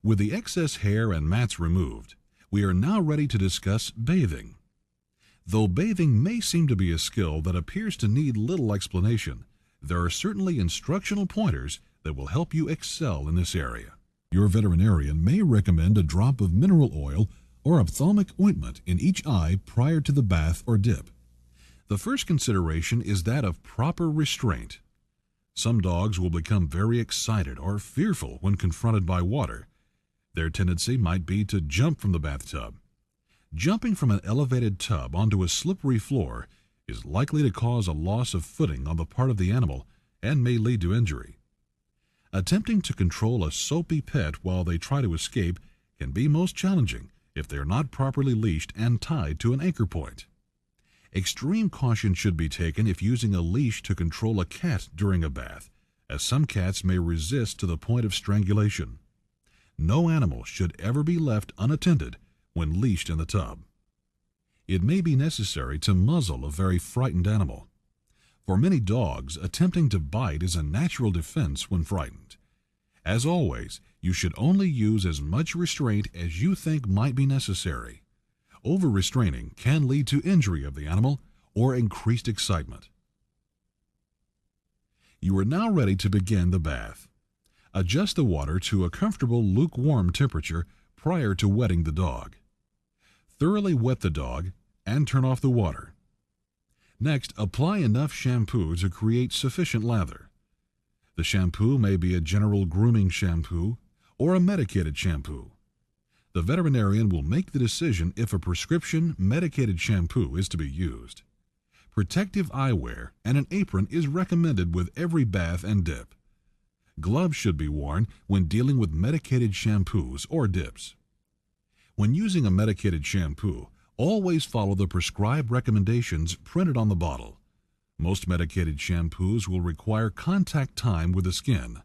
With the excess hair and mats removed, we are now ready to discuss bathing. Though bathing may seem to be a skill that appears to need little explanation, there are certainly instructional pointers that will help you excel in this area. Your veterinarian may recommend a drop of mineral oil or ophthalmic ointment in each eye prior to the bath or dip. The first consideration is that of proper restraint. Some dogs will become very excited or fearful when confronted by water. Their tendency might be to jump from the bathtub. Jumping from an elevated tub onto a slippery floor is likely to cause a loss of footing on the part of the animal and may lead to injury. Attempting to control a soapy pet while they try to escape can be most challenging if they are not properly leashed and tied to an anchor point. Extreme caution should be taken if using a leash to control a cat during a bath, as some cats may resist to the point of strangulation. No animal should ever be left unattended when leashed in the tub. It may be necessary to muzzle a very frightened animal. For many dogs, attempting to bite is a natural defense when frightened. As always, you should only use as much restraint as you think might be necessary. Over-restraining can lead to injury of the animal or increased excitement. You are now ready to begin the bath. Adjust the water to a comfortable lukewarm temperature prior to wetting the dog. Thoroughly wet the dog and turn off the water. Next, apply enough shampoo to create sufficient lather. The shampoo may be a general grooming shampoo or a medicated shampoo. The veterinarian will make the decision if a prescription medicated shampoo is to be used. Protective eyewear and an apron is recommended with every bath and dip. Gloves should be worn when dealing with medicated shampoos or dips. When using a medicated shampoo, always follow the prescribed recommendations printed on the bottle. Most medicated shampoos will require contact time with the skin.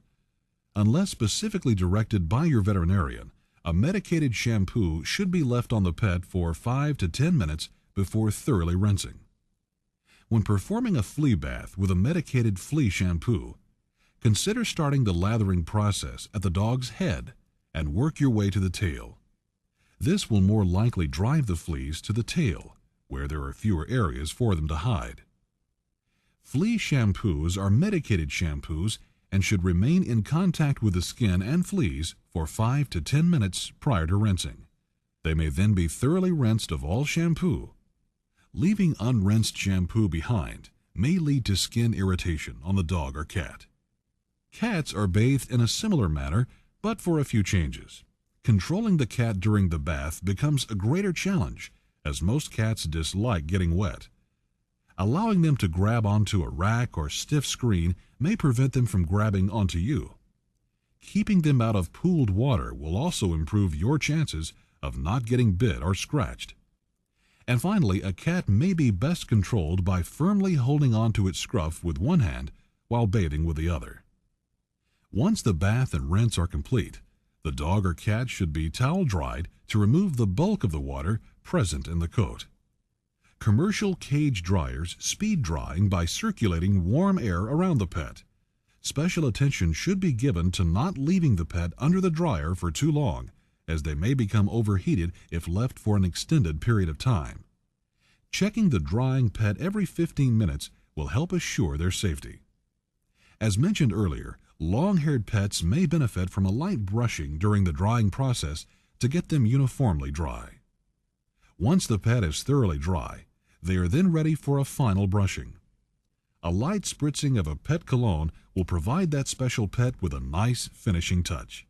Unless specifically directed by your veterinarian, a medicated shampoo should be left on the pet for 5 to 10 minutes before thoroughly rinsing. When performing a flea bath with a medicated flea shampoo, consider starting the lathering process at the dog's head and work your way to the tail. This will more likely drive the fleas to the tail, where there are fewer areas for them to hide. Flea shampoos are medicated shampoos and should remain in contact with the skin and fleas for 5 to 10 minutes prior to rinsing. They may then be thoroughly rinsed of all shampoo. Leaving unrinsed shampoo behind may lead to skin irritation on the dog or cat. Cats are bathed in a similar manner, but for a few changes. Controlling the cat during the bath becomes a greater challenge, as most cats dislike getting wet. Allowing them to grab onto a rack or stiff screen may prevent them from grabbing onto you. Keeping them out of pooled water will also improve your chances of not getting bit or scratched. And finally, a cat may be best controlled by firmly holding onto its scruff with one hand while bathing with the other. Once the bath and rinse are complete, the dog or cat should be towel dried to remove the bulk of the water present in the coat. Commercial cage dryers speed drying by circulating warm air around the pet. Special attention should be given to not leaving the pet under the dryer for too long, as they may become overheated if left for an extended period of time. Checking the drying pet every 15 minutes will help assure their safety. As mentioned earlier, long-haired pets may benefit from a light brushing during the drying process to get them uniformly dry. Once the pet is thoroughly dry, they are then ready for a final brushing. A light spritzing of a pet cologne will provide that special pet with a nice finishing touch.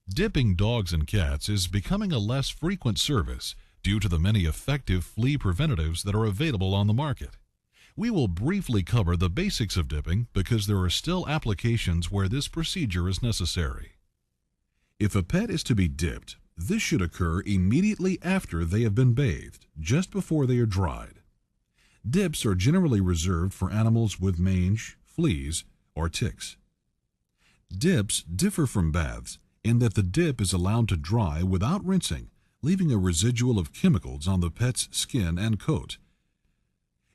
Dipping dogs and cats is becoming a less frequent service due to the many effective flea preventatives that are available on the market. We will briefly cover the basics of dipping because there are still applications where this procedure is necessary. If a pet is to be dipped, this should occur immediately after they have been bathed, just before they are dried. Dips are generally reserved for animals with mange, fleas, or ticks. Dips differ from baths in that the dip is allowed to dry without rinsing, leaving a residual of chemicals on the pet's skin and coat.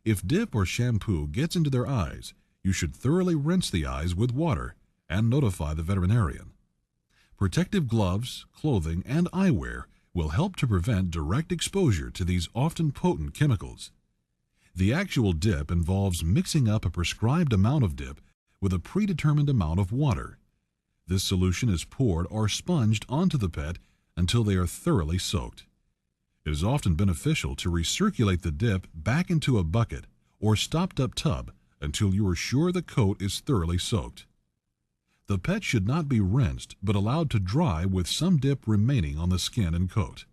If dip or shampoo gets into their eyes, you should thoroughly rinse the eyes with water and notify the veterinarian. Protective gloves, clothing, and eyewear will help to prevent direct exposure to these often potent chemicals. The actual dip involves mixing up a prescribed amount of dip with a predetermined amount of water. This solution is poured or sponged onto the pet until they are thoroughly soaked. It is often beneficial to recirculate the dip back into a bucket or stopped-up tub until you are sure the coat is thoroughly soaked. The pet should not be rinsed but allowed to dry with some dip remaining on the skin and coat.